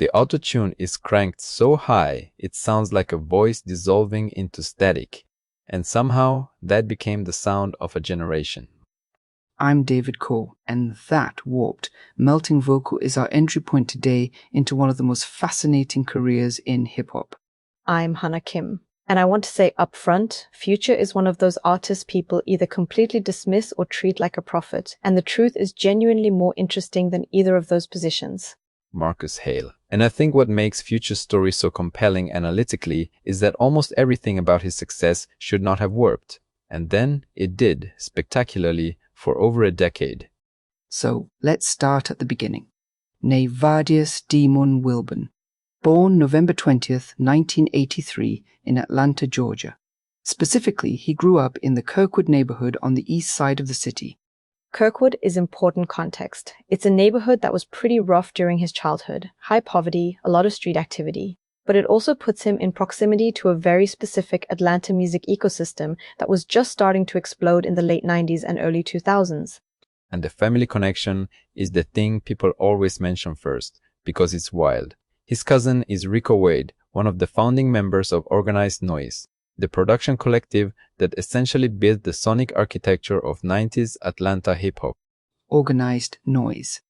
The AutoTune is cranked so high it sounds like a voice dissolving into static, and somehow that became the sound of a generation. I'm David Cole, and that warped, melting vocal is our entry point today into one of the most fascinating careers in hip-hop. I'm Hannah Kim, and I want to say upfront, Future is one of those artists people either completely dismiss or treat like a prophet, and the truth is genuinely more interesting than either of those positions. Marcus Hale. And I think what makes Future's story so compelling analytically is that almost everything about his success should not have worked. And then it did, spectacularly, for over a decade. So let's start at the beginning. Nayvadius Wilburn, born November 20th, 1983 in Atlanta, Georgia. Specifically, he grew up in the Kirkwood neighborhood on the east side of the city. Kirkwood is important context. It's a neighborhood that was pretty rough during his childhood, high poverty, a lot of street activity. But it also puts him in proximity to a very specific Atlanta music ecosystem that was just starting to explode in the late 90s and early 2000s. And the family connection is the thing people always mention first, because it's wild. His cousin is Rico Wade, one of the founding members of Organized Noise, the production collective that essentially built the sonic architecture of 90s Atlanta hip-hop. Organized Noise.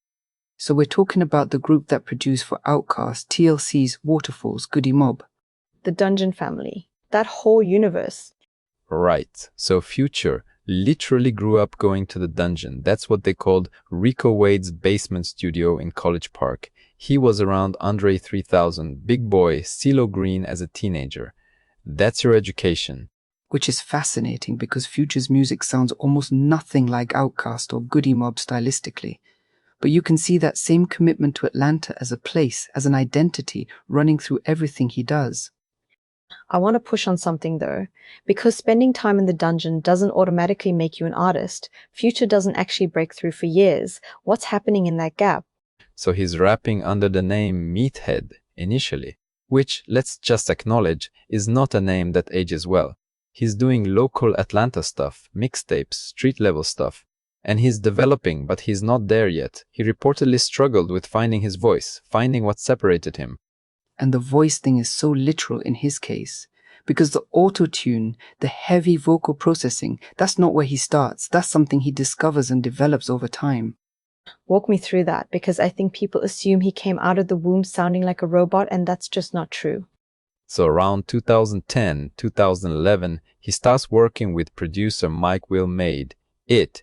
So we're talking about the group that produced for OutKast, TLC's Waterfall's Goody Mob. The Dungeon Family. That whole universe. Right. So Future literally grew up going to the dungeon. That's what they called Rico Wade's basement studio in College Park. He was around Andre 3000, big boy, CeeLo Green as a teenager. That's your education. Which is fascinating because Future's music sounds almost nothing like OutKast or Goody Mob stylistically. But you can see that same commitment to Atlanta as a place, as an identity, running through everything he does. I want to push on something though, because spending time in the dungeon doesn't automatically make you an artist. Future doesn't actually break through for years. What's happening in that gap? So he's rapping under the name Meathead initially, which, let's just acknowledge, is not a name that ages well. He's doing local Atlanta stuff, mixtapes, street-level stuff. And he's developing, but he's not there yet. He reportedly struggled with finding his voice, finding what separated him. And the voice thing is so literal in his case. Because the AutoTune, the heavy vocal processing, that's not where he starts. That's something he discovers and develops over time. Walk me through that, because I think people assume he came out of the womb sounding like a robot, and that's just not true. So around 2010, 2011, he starts working with producer Mike Will Made.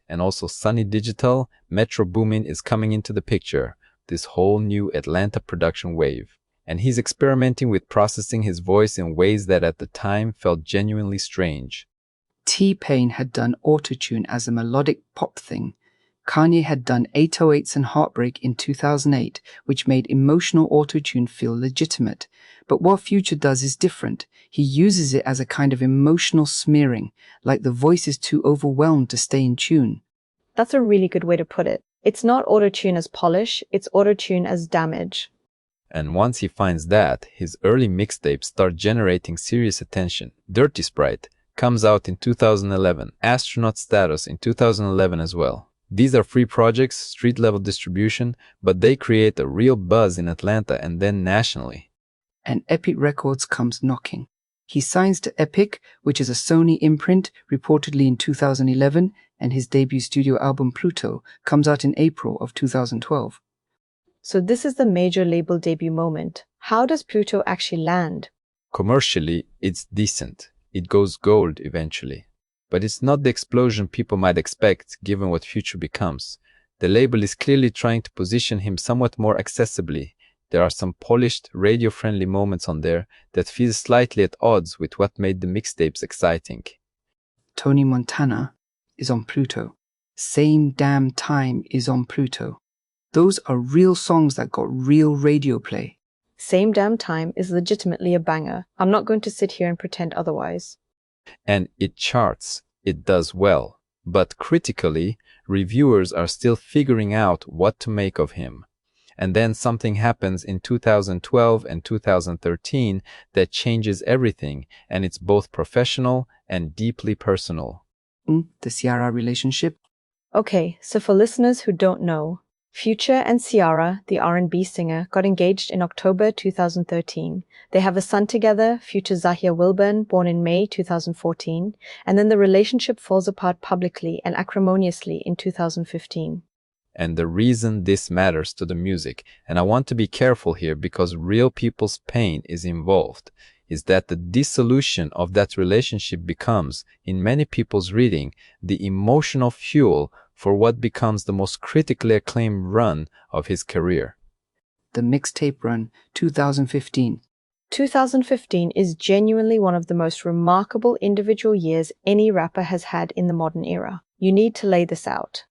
And also Sunny Digital, Metro Boomin is coming into the picture, this whole new Atlanta production wave. And he's experimenting with processing his voice in ways that at the time felt genuinely strange. T-Pain had done AutoTune as a melodic pop thing. Kanye had done 808s and Heartbreak in 2008, which made emotional AutoTune feel legitimate. But what Future does is different. He uses it as a kind of emotional smearing, like the voice is too overwhelmed to stay in tune. That's a really good way to put it. It's not AutoTune as polish, it's AutoTune as damage. And once he finds that, his early mixtapes start generating serious attention. Dirty Sprite comes out in 2011, Astronaut Status in 2011 as well. These are free projects, street-level distribution, but they create a real buzz in Atlanta and then nationally. And Epic Records comes knocking. He signs to Epic, which is a Sony imprint, reportedly in 2011, and his debut studio album Pluto comes out in April of 2012. So this is the major label debut moment. How does Pluto actually land? Commercially, it's decent. It goes gold eventually. But it's not the explosion people might expect given what Future becomes. The label is clearly trying to position him somewhat more accessibly. There are some polished, radio-friendly moments on there that feel slightly at odds with what made the mixtapes exciting. Tony Montana is on Pluto. Same Damn Time is on Pluto. Those are real songs that got real radio play. Same Damn Time is legitimately a banger. I'm not going to sit here and pretend otherwise. And it charts. It does well. But critically, reviewers are still figuring out what to make of him. And then something happens in 2012 and 2013 that changes everything, and it's both professional and deeply personal. The Ciara relationship? Okay, so for listeners who don't know, Future and Ciara, the R&B singer, got engaged in October 2013. They have a son together, Future Zahir Wilburn, born in May 2014, and then the relationship falls apart publicly and acrimoniously in 2015. And the reason this matters to the music, and I want to be careful here because real people's pain is involved, is that the dissolution of that relationship becomes, in many people's reading, the emotional fuel for what becomes the most critically acclaimed run of his career. The mixtape run, 2015. 2015 is genuinely one of the most remarkable individual years any rapper has had in the modern era. You need to lay this out.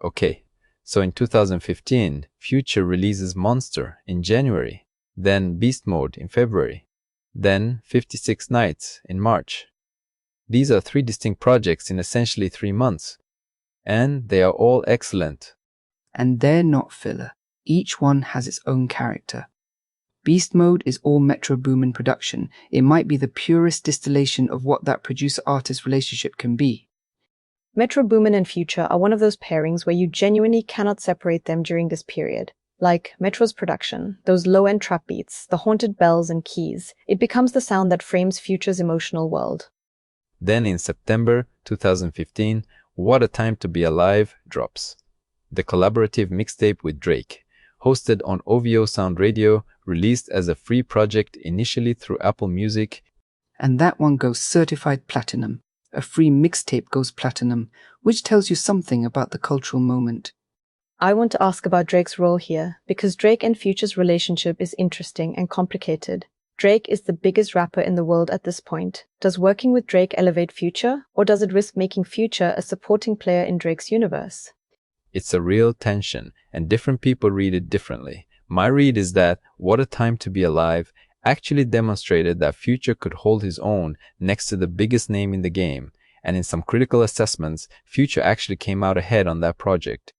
Okay, so in 2015, Future releases Monster in January, then Beast Mode in February, then 56 Nights in March. These are 3 distinct projects in essentially 3 months. And they are all excellent. And they're not filler. Each one has its own character. Beast Mode is all Metro Boomin production. It might be the purest distillation of what that producer-artist relationship can be. Metro Boomin and Future are one of those pairings where you genuinely cannot separate them during this period. Like Metro's production, those low-end trap beats, the haunted bells and keys, it becomes the sound that frames Future's emotional world. Then in September 2015, What a Time to Be Alive drops. The collaborative mixtape with Drake, hosted on OVO Sound Radio, released as a free project initially through Apple Music. And that one goes certified platinum. A free mixtape goes platinum, which tells you something about the cultural moment. I want to ask about Drake's role here, because Drake and Future's relationship is interesting and complicated. Drake is the biggest rapper in the world at this point. Does working with Drake elevate Future, or does it risk making Future a supporting player in Drake's universe? It's a real tension, and different people read it differently. My read is that What a Time to Be Alive actually demonstrated that Future could hold his own next to the biggest name in the game, and in some critical assessments, Future actually came out ahead on that project.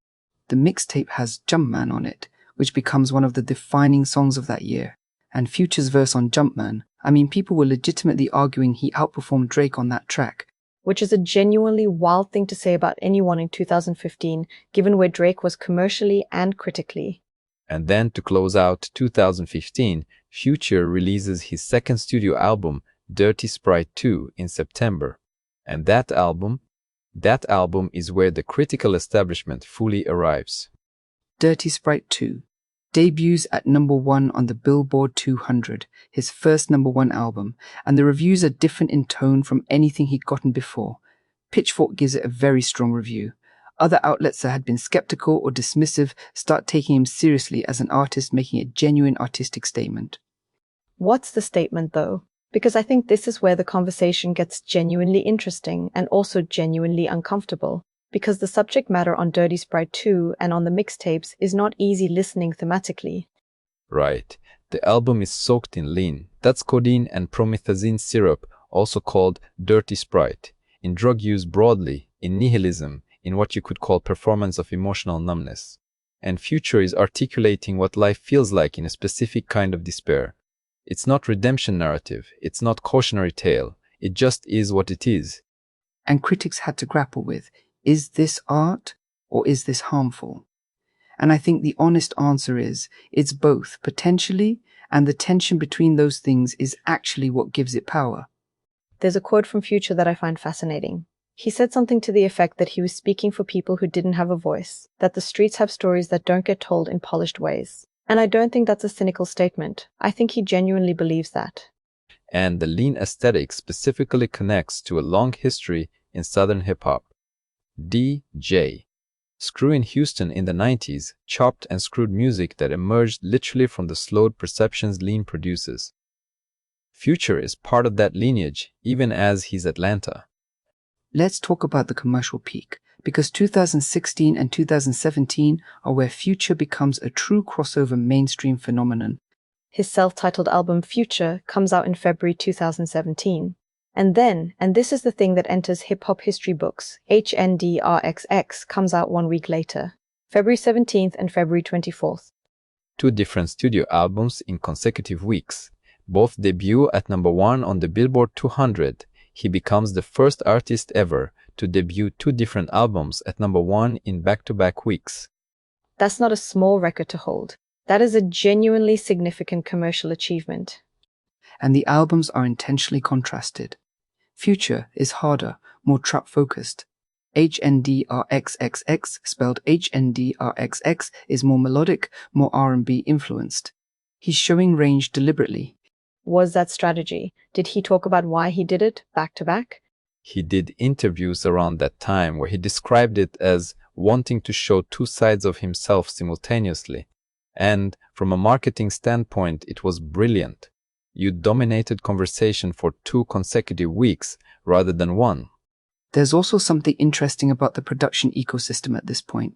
The mixtape has Jumpman on it, which becomes one of the defining songs of that year. And Future's verse on Jumpman, I mean, people were legitimately arguing he outperformed Drake on that track. Which is a genuinely wild thing to say about anyone in 2015, given where Drake was commercially and critically. And then to close out 2015, Future releases his second studio album, Dirty Sprite 2, in September. And that album is where the critical establishment fully arrives. Dirty Sprite 2 debuts at #1 on the Billboard 200, his first #1 album, and the reviews are different in tone from anything he'd gotten before. Pitchfork gives it a very strong review. Other outlets that had been skeptical or dismissive start taking him seriously as an artist making a genuine artistic statement. What's the statement, though? Because I think this is where the conversation gets genuinely interesting and also genuinely uncomfortable. Because the subject matter on Dirty Sprite 2 and on the mixtapes is not easy listening thematically. Right. The album is soaked in lean. That's codeine and promethazine syrup, also called Dirty Sprite, in drug use broadly, in nihilism, in what you could call performance of emotional numbness. And Future is articulating what life feels like in a specific kind of despair. It's not redemption narrative, it's not cautionary tale, it just is what it is. And critics had to grapple with, is this art or is this harmful? And I think the honest answer is, it's both, potentially, and the tension between those things is actually what gives it power. There's a quote from Future that I find fascinating. He said something to the effect that he was speaking for people who didn't have a voice, that the streets have stories that don't get told in polished ways. And I don't think that's a cynical statement. I think he genuinely believes that. And the lean aesthetic specifically connects to a long history in Southern hip-hop. DJ. Screw in Houston in the 90s chopped and screwed music that emerged literally from the slowed perceptions lean produces. Future is part of that lineage, even as he's Atlanta. Let's talk about the commercial peak, because 2016 and 2017 are where Future becomes a true crossover mainstream phenomenon. His self-titled album Future comes out in February 2017. And then, and this is the thing that enters hip-hop history books, HNDRXX comes out 1 week later, February 17th and February 24th. 2 different studio albums in consecutive weeks. Both debut at #1 on the Billboard 200. He becomes the first artist ever to debut 2 different albums at #1 in back-to-back weeks. That's not a small record to hold. That is a genuinely significant commercial achievement. And the albums are intentionally contrasted. Future is harder, more trap-focused. HNDRXXX, spelled HNDRXX, is more melodic, more R&B influenced. He's showing range deliberately. Was that strategy? Did he talk about why he did it back to back? He did interviews around that time where he described it as wanting to show two sides of himself simultaneously. And from a marketing standpoint, it was brilliant. You dominated conversation for 2 consecutive weeks rather than one. There's also something interesting about the production ecosystem at this point.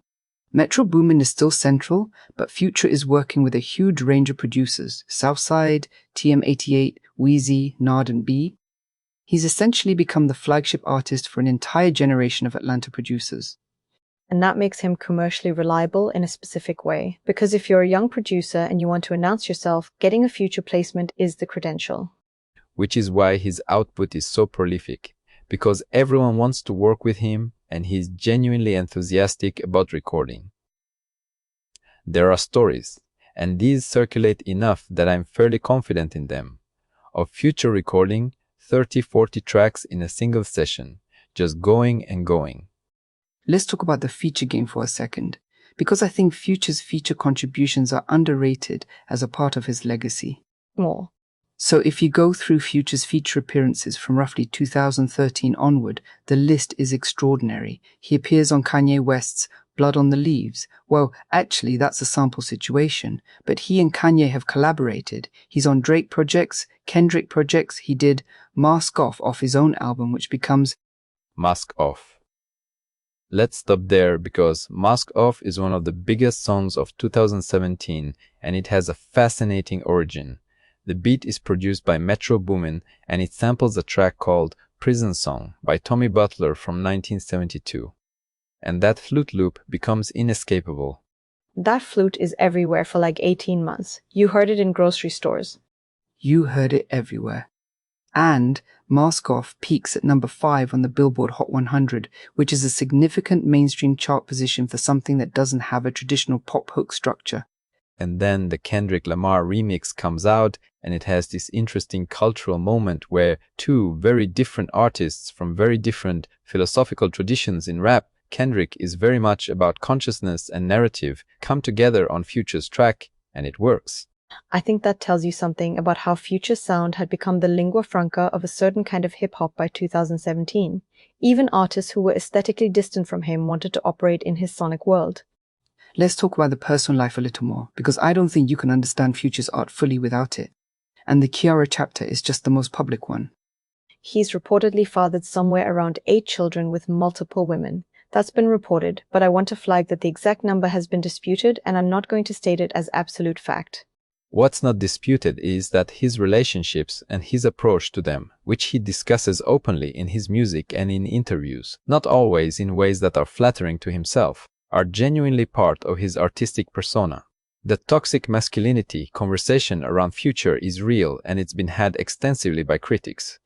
Metro Boomin is still central, but Future is working with a huge range of producers: Southside, TM88, Wheezy, Nard and B. He's essentially become the flagship artist for an entire generation of Atlanta producers. And that makes him commercially reliable in a specific way. Because if you're a young producer and you want to announce yourself, getting a Future placement is the credential. Which is why his output is so prolific. Because everyone wants to work with him and he's genuinely enthusiastic about recording. There are stories, and these circulate enough that I'm fairly confident in them, of Future recording 30-40 tracks in a single session, just going and going. Let's talk about the feature game for a second, because I think Future's feature contributions are underrated as a part of his legacy. More. So if you go through Future's feature appearances from roughly 2013 onward, the list is extraordinary. He appears on Kanye West's Blood on the Leaves. Well, actually, that's a sample situation, but he and Kanye have collaborated. He's on Drake projects, Kendrick projects. He did Mask off his own album, which becomes Mask Off. Let's stop there because Mask Off is one of the biggest songs of 2017 and it has a fascinating origin. The beat is produced by Metro Boomin and it samples a track called Prison Song by Tommy Butler from 1972. And that flute loop becomes inescapable. That flute is everywhere for like 18 months. You heard it in grocery stores. You heard it everywhere. And Mask Off peaks at number 5 on the Billboard Hot 100, which is a significant mainstream chart position for something that doesn't have a traditional pop hook structure. And then the Kendrick Lamar remix comes out and it has this interesting cultural moment where 2 very different artists from very different philosophical traditions in rap, Kendrick is very much about consciousness and narrative, come together on Future's track, and it works. I think that tells you something about how Future's sound had become the lingua franca of a certain kind of hip-hop by 2017. Even artists who were aesthetically distant from him wanted to operate in his sonic world. Let's talk about the personal life a little more, because I don't think you can understand Future's art fully without it. And the Ciara chapter is just the most public one. He's reportedly fathered somewhere around 8 children with multiple women. That's been reported, but I want to flag that the exact number has been disputed and I'm not going to state it as absolute fact. What's not disputed is that his relationships and his approach to them, which he discusses openly in his music and in interviews, not always in ways that are flattering to himself, are genuinely part of his artistic persona. The toxic masculinity conversation around Future is real and it's been had extensively by critics.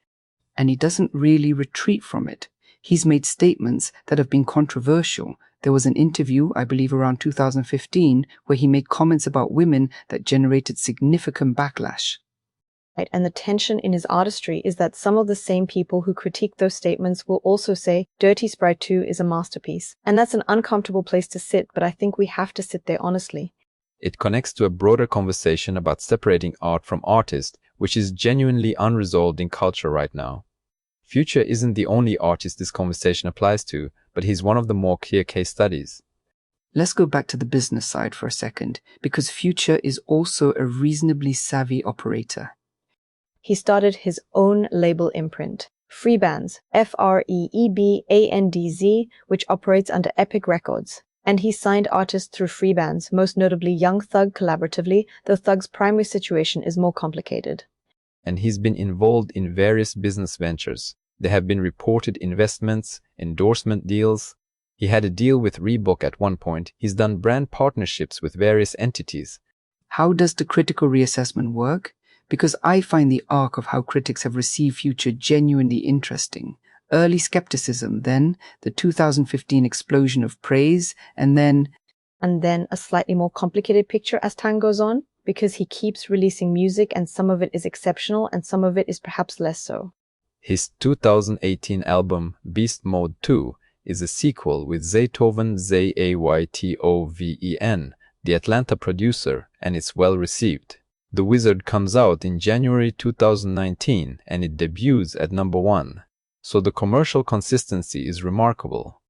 And he doesn't really retreat from it. He's made statements that have been controversial. There was an interview, I believe around 2015, where he made comments about women that generated significant backlash. Right, and the tension in his artistry is that some of the same people who critique those statements will also say Dirty Sprite 2 is a masterpiece. And that's an uncomfortable place to sit, but I think we have to sit there honestly. It connects to a broader conversation about separating art from artist, which is genuinely unresolved in culture right now. Future isn't the only artist this conversation applies to, but he's one of the more clear case studies. Let's go back to the business side for a second, because Future is also a reasonably savvy operator. He started his own label imprint, Freebands, Freebandz, which operates under Epic Records. And he signed artists through Freebands, most notably Young Thug collaboratively, though Thug's primary situation is more complicated. And he's been involved in various business ventures. There have been reported investments, endorsement deals. He had a deal with Reebok at one point. He's done brand partnerships with various entities. How does the critical reassessment work? Because I find the arc of how critics have received Future genuinely interesting. Early skepticism, then the 2015 explosion of praise, and then and then a slightly more complicated picture as time goes on, because he keeps releasing music and some of it is exceptional and some of it is perhaps less so. His 2018 album Beast Mode 2 is a sequel with Zaytoven, Zaytoven, the Atlanta producer, and it's well received. The Wizard comes out in January 2019 and it debuts at number 1. So the commercial consistency is remarkable.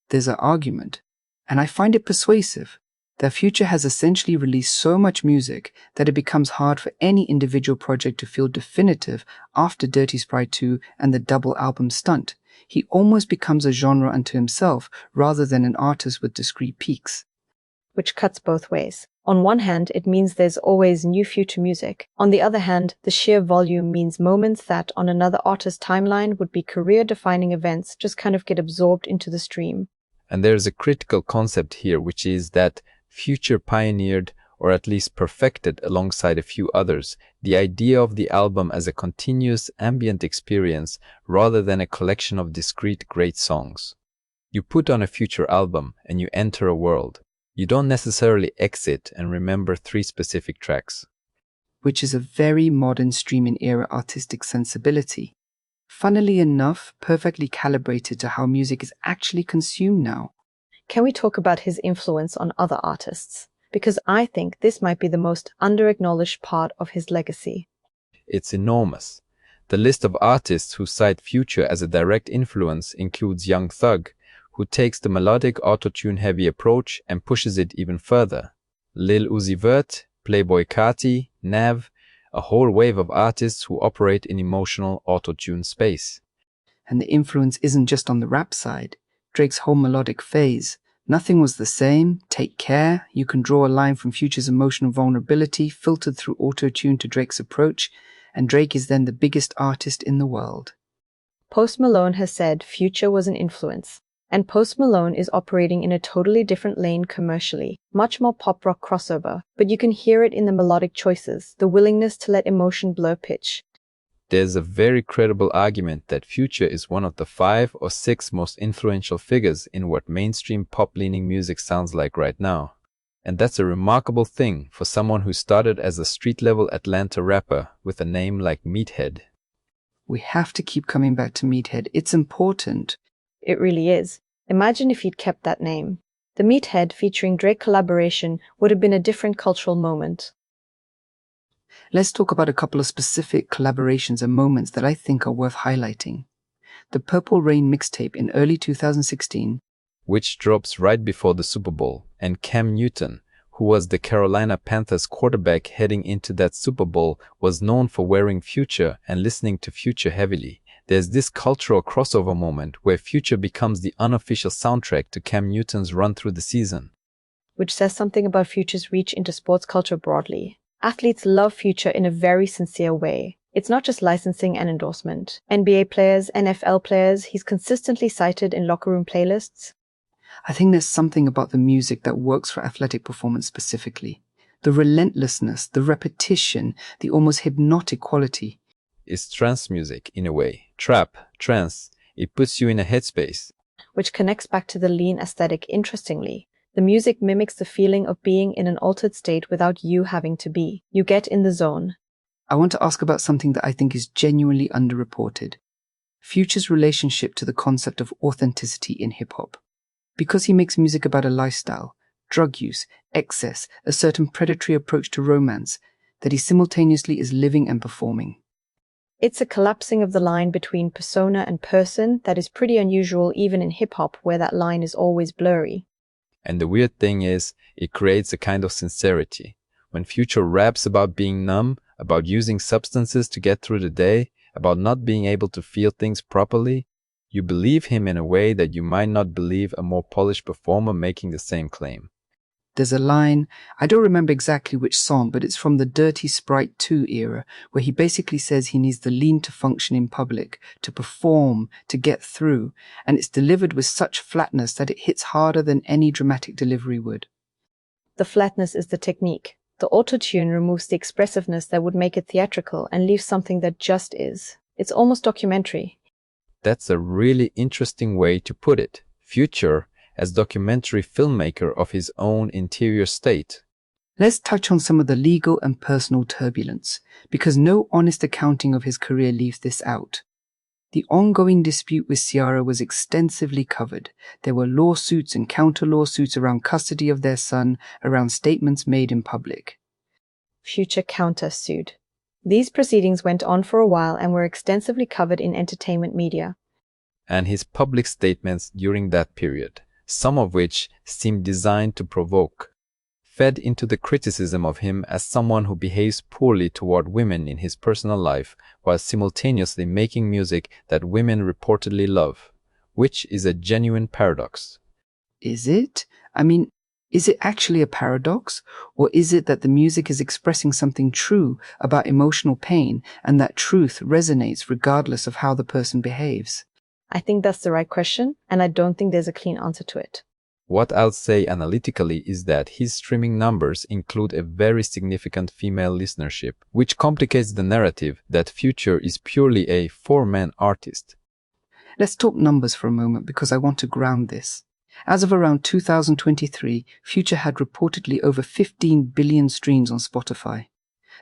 There's an argument, and I find it persuasive, that Future has essentially released so much music that it becomes hard for any individual project to feel definitive after Dirty Sprite 2 and the double album stunt. He almost becomes a genre unto himself rather than an artist with discrete peaks. Which cuts both ways. On one hand, it means there's always new Future music. On the other hand, the sheer volume means moments that on another artist's timeline would be career-defining events just kind of get absorbed into the stream. And there's a critical concept here, which is that Future pioneered, or at least perfected alongside a few others, the idea of the album as a continuous ambient experience rather than a collection of discrete great songs. You put on a Future album and you enter a world. You don't necessarily exit and remember 3 specific tracks. Which is a very modern streaming era artistic sensibility. Funnily enough, perfectly calibrated to how music is actually consumed now. Can we talk about his influence on other artists? Because I think this might be the most under-acknowledged part of his legacy. It's enormous. The list of artists who cite Future as a direct influence includes Young Thug, who takes the melodic AutoTune heavy approach and pushes it even further. Lil Uzi Vert, Playboi Carti, Nav, a whole wave of artists who operate in emotional AutoTune space. And the influence isn't just on the rap side. Drake's whole melodic phase. Nothing was the same, Take Care, you can draw a line from Future's emotional vulnerability filtered through AutoTune to Drake's approach, and Drake is then the biggest artist in the world. Post Malone has said Future was an influence. And Post Malone is operating in a totally different lane commercially, much more pop rock crossover, but you can hear it in the melodic choices, the willingness to let emotion blur pitch. There's a very credible argument that Future is one of the 5 or 6 most influential figures in what mainstream pop-leaning music sounds like right now. And that's a remarkable thing for someone who started as a street-level Atlanta rapper with a name like Meathead. We have to keep coming back to Meathead. It's important. It really is. Imagine if he'd kept that name. The Meathead featuring Drake collaboration would have been a different cultural moment. Let's talk about a couple of specific collaborations and moments that I think are worth highlighting. The Purple Rain mixtape in early 2016, which drops right before the Super Bowl, and Cam Newton, who was the Carolina Panthers quarterback heading into that Super Bowl, was known for wearing Future and listening to Future heavily. There's this cultural crossover moment where Future becomes the unofficial soundtrack to Cam Newton's run through the season. Which says something about Future's reach into sports culture broadly. Athletes love Future in a very sincere way. It's not just licensing and endorsement. NBA players, NFL players, he's consistently cited in locker room playlists. I think there's something about the music that works for athletic performance specifically. The relentlessness, the repetition, the almost hypnotic quality. It's trance music in a way. Trap, trance, it puts you in a headspace. Which connects back to the lean aesthetic interestingly. The music mimics the feeling of being in an altered state without you having to be. You get in the zone. I want to ask about something that I think is genuinely underreported. Future's relationship to the concept of authenticity in hip-hop. Because he makes music about a lifestyle, drug use, excess, a certain predatory approach to romance, that he simultaneously is living and performing. It's a collapsing of the line between persona and person that is pretty unusual even in hip-hop where that line is always blurry. And the weird thing is, it creates a kind of sincerity. When Future raps about being numb, about using substances to get through the day, about not being able to feel things properly, you believe him in a way that you might not believe a more polished performer making the same claim. There's a line, I don't remember exactly which song, but it's from the Dirty Sprite 2 era, where he basically says he needs the lean to function in public, to perform, to get through, and it's delivered with such flatness that it hits harder than any dramatic delivery would. The flatness is the technique. The AutoTune removes the expressiveness that would make it theatrical and leaves something that just is. It's almost documentary. That's a really interesting way to put it. Future as documentary filmmaker of his own interior state. Let's touch on some of the legal and personal turbulence, because no honest accounting of his career leaves this out. The ongoing dispute with Ciara was extensively covered. There were lawsuits and counter-lawsuits around custody of their son, around statements made in public. Future counter-sued. These proceedings went on for a while and were extensively covered in entertainment media. And his public statements during that period, some of which seemed designed to provoke, fed into the criticism of him as someone who behaves poorly toward women in his personal life while simultaneously making music that women reportedly love, which is a genuine paradox. Is it? I mean, is it actually a paradox? Or is it that the music is expressing something true about emotional pain and that truth resonates regardless of how the person behaves? I think that's the right question, and I don't think there's a clean answer to it. What I'll say analytically is that his streaming numbers include a very significant female listenership, which complicates the narrative that Future is purely a four-man artist. Let's talk numbers for a moment because I want to ground this. As of around 2023, Future had reportedly over 15 billion streams on Spotify.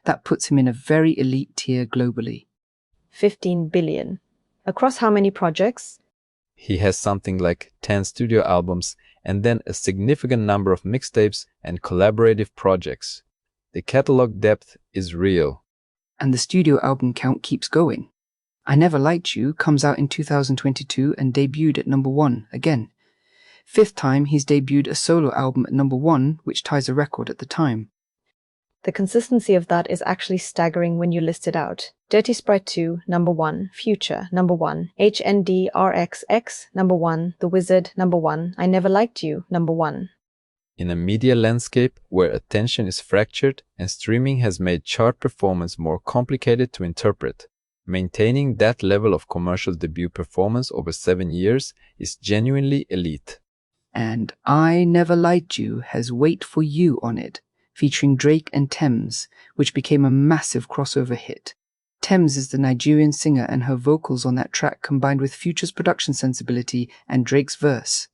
That puts him in a very elite tier globally. 15 billion. Across how many projects? He has something like 10 studio albums and then a significant number of mixtapes and collaborative projects. The catalog depth is real. And the studio album count keeps going. I Never Liked You comes out in 2022 and debuted at number 1 again. Fifth time he's debuted a solo album at number 1, which ties a record at the time. The consistency of that is actually staggering when you list it out. Dirty Sprite 2, number 1. Future, number 1. HNDRXX, number 1. The Wizard, number 1. I Never Liked You, number 1. In a media landscape where attention is fractured and streaming has made chart performance more complicated to interpret, maintaining that level of commercial debut performance over 7 years is genuinely elite. And I Never Liked You has Wait For You on it, featuring Drake and Tems, which became a massive crossover hit. Tems is the Nigerian singer, and her vocals on that track combined with Future's production sensibility and Drake's verse.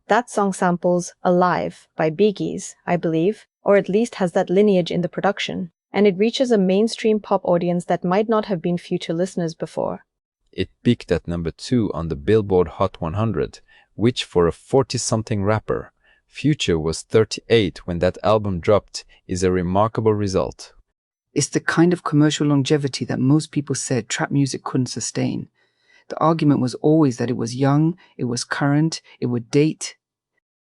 That song samples Alive by Biggie's, I believe, or at least has that lineage in the production, and it reaches a mainstream pop audience that might not have been Future listeners before. It peaked at number 2 on the Billboard Hot 100, which for a 40-something rapper, Future was 38 when that album dropped, is a remarkable result. It's the kind of commercial longevity that most people said trap music couldn't sustain. The argument was always that it was young, it was current, it would date.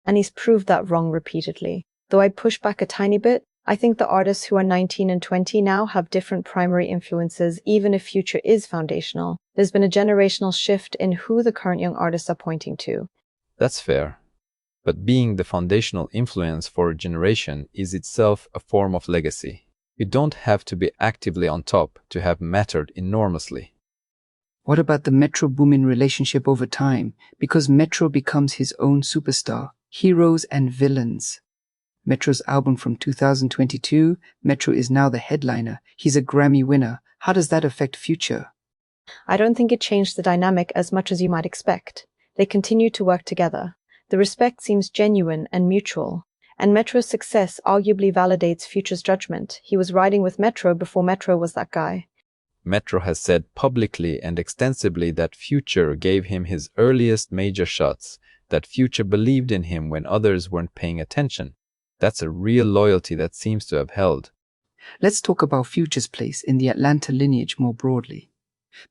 And he's proved that wrong repeatedly. Though I'd push back a tiny bit, I think the artists who are 19 and 20 now have different primary influences, even if Future is foundational. There's been a generational shift in who the current young artists are pointing to. That's fair. But being the foundational influence for a generation is itself a form of legacy. You don't have to be actively on top to have mattered enormously. What about the Metro Boomin relationship over time? Because Metro becomes his own superstar, heroes and villains. Metro's album from 2022, Metro is now the headliner. He's a Grammy winner. How does that affect Future? I don't think it changed the dynamic as much as you might expect. They continue to work together. The respect seems genuine and mutual. And Metro's success arguably validates Future's judgment. He was riding with Metro before Metro was that guy. Metro has said publicly and extensively that Future gave him his earliest major shots, that Future believed in him when others weren't paying attention. That's a real loyalty that seems to have held. Let's talk about Future's place in the Atlanta lineage more broadly.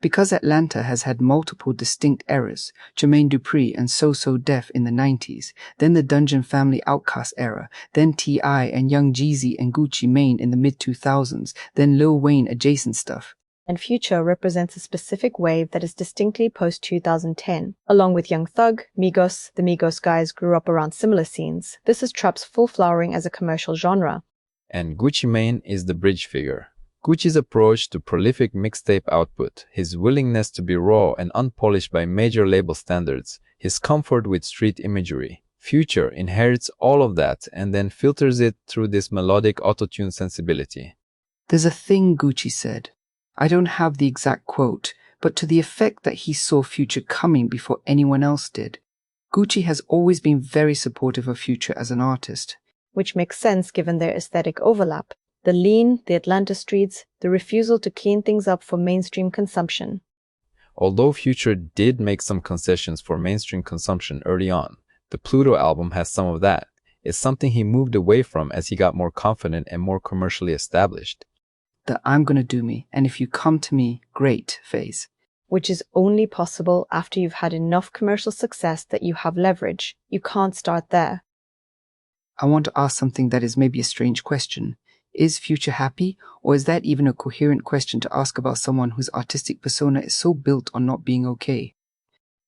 Because Atlanta has had multiple distinct eras, Jermaine Dupri and So So Def in the 90s, then the Dungeon Family OutKast era, then T.I. and Young Jeezy and Gucci Mane in the mid-2000s, then Lil Wayne adjacent stuff. And Future represents a specific wave that is distinctly post-2010. Along with Young Thug, Migos, the Migos guys grew up around similar scenes. This is trap's full flowering as a commercial genre. And Gucci Mane is the bridge figure. Gucci's approach to prolific mixtape output, his willingness to be raw and unpolished by major label standards, his comfort with street imagery. Future inherits all of that and then filters it through this melodic AutoTune sensibility. There's a thing Gucci said. I don't have the exact quote, but to the effect that he saw Future coming before anyone else did. Gucci has always been very supportive of Future as an artist. Which makes sense given their aesthetic overlap. The lean, the Atlanta streets, the refusal to clean things up for mainstream consumption. Although Future did make some concessions for mainstream consumption early on, the Pluto album has some of that. It's something he moved away from as he got more confident and more commercially established. The I'm gonna do me, and if you come to me, great phase. Which is only possible after you've had enough commercial success that you have leverage. You can't start there. I want to ask something that is maybe a strange question. Is Future happy, or is that even a coherent question to ask about someone whose artistic persona is so built on not being okay?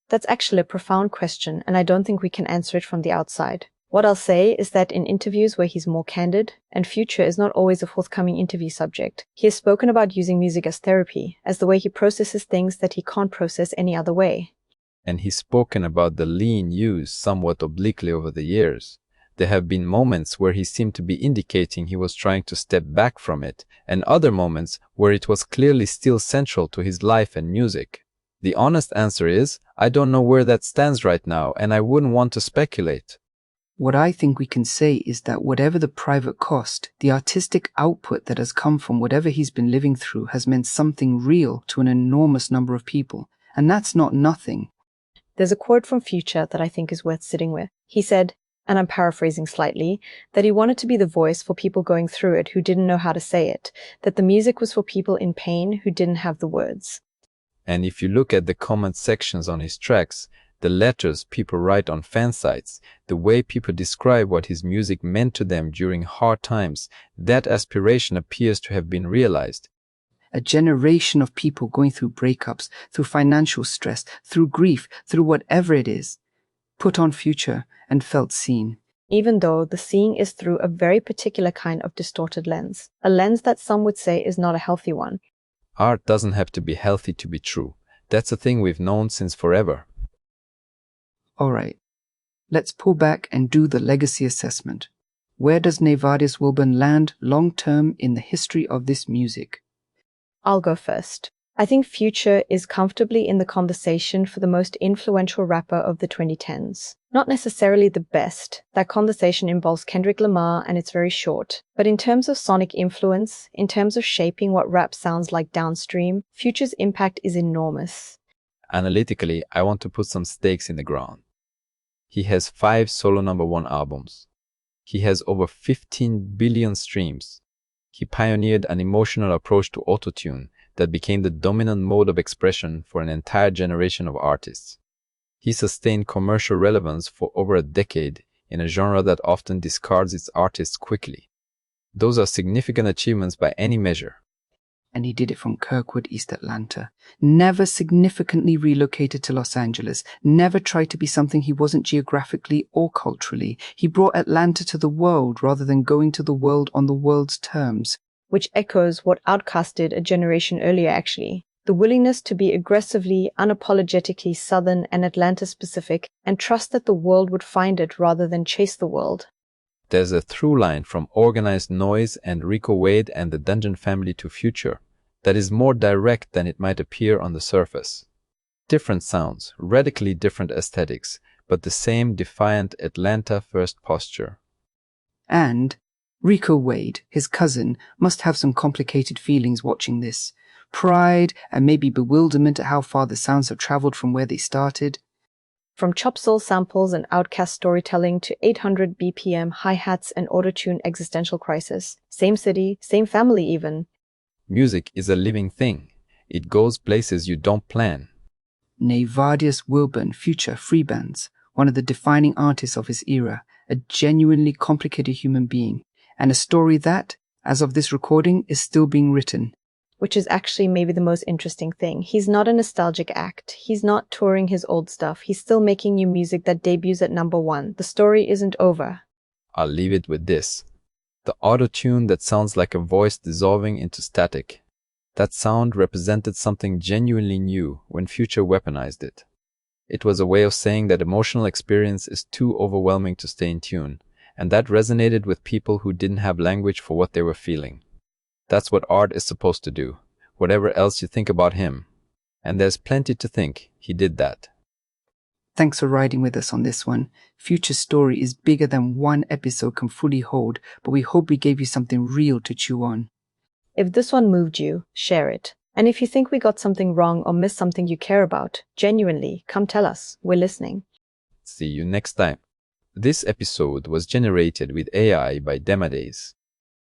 That's actually a profound question, and I don't think we can answer it from the outside. What I'll say is that in interviews where he's more candid, and Future is not always a forthcoming interview subject, he has spoken about using music as therapy, as the way he processes things that he can't process any other way. And he's spoken about the lean used somewhat obliquely over the years. There have been moments where he seemed to be indicating he was trying to step back from it, and other moments where it was clearly still central to his life and music. The honest answer is, I don't know where that stands right now, and I wouldn't want to speculate. What I think we can say is that whatever the private cost, the artistic output that has come from whatever he's been living through has meant something real to an enormous number of people. And that's not nothing. There's a quote from Future that I think is worth sitting with. He said, and I'm paraphrasing slightly, that he wanted to be the voice for people going through it who didn't know how to say it, that the music was for people in pain who didn't have the words. And if you look at the comment sections on his tracks, the letters people write on fan sites, the way people describe what his music meant to them during hard times, that aspiration appears to have been realized. A generation of people going through breakups, through financial stress, through grief, through whatever it is, put on Future and felt seen. Even though the seeing is through a very particular kind of distorted lens, a lens that some would say is not a healthy one. Art doesn't have to be healthy to be true. That's a thing we've known since forever. All right, let's pull back and do the legacy assessment. Where does Nayvadius Wilburn land long-term in the history of this music? I'll go first. I think Future is comfortably in the conversation for the most influential rapper of the 2010s. Not necessarily the best. That conversation involves Kendrick Lamar and it's very short. But in terms of sonic influence, in terms of shaping what rap sounds like downstream, Future's impact is enormous. Analytically, I want to put some stakes in the ground. He has 5 solo #1 albums. He has over 15 billion streams. He pioneered an emotional approach to AutoTune that became the dominant mode of expression for an entire generation of artists. He sustained commercial relevance for over a decade in a genre that often discards its artists quickly. Those are significant achievements by any measure. And he did it from Kirkwood, East Atlanta. Never significantly relocated to Los Angeles. Never tried to be something he wasn't geographically or culturally. He brought Atlanta to the world rather than going to the world on the world's terms. Which echoes what OutKast did a generation earlier actually. The willingness to be aggressively, unapologetically Southern and Atlanta-specific and trust that the world would find it rather than chase the world. There's a through line from Organized Noise and Rico Wade and the Dungeon Family to Future that is more direct than it might appear on the surface. Different sounds, radically different aesthetics, but the same defiant Atlanta-first posture. And Rico Wade, his cousin, must have some complicated feelings watching this. Pride and maybe bewilderment at how far the sounds have traveled from where they started. From chop soul samples and OutKast storytelling to 800 BPM hi-hats and AutoTune existential crisis. Same city, same family even. Music is a living thing. It goes places you don't plan. Nayvadius Wilburn, Future, Freebands, one of the defining artists of his era, a genuinely complicated human being, and a story that, as of this recording, is still being written. Which is actually maybe the most interesting thing. He's not a nostalgic act. He's not touring his old stuff. He's still making new music that debuts at #1. The story isn't over. I'll leave it with this. The auto-tune that sounds like a voice dissolving into static. That sound represented something genuinely new when Future weaponized it. It was a way of saying that emotional experience is too overwhelming to stay in tune, and that resonated with people who didn't have language for what they were feeling. That's what art is supposed to do, whatever else you think about him. And there's plenty to think he did that. Thanks for riding with us on this one. Future Story is bigger than one episode can fully hold, but we hope we gave you something real to chew on. If this one moved you, share it. And if you think we got something wrong or missed something you care about, genuinely, come tell us. We're listening. See you next time. This episode was generated with AI by Demades.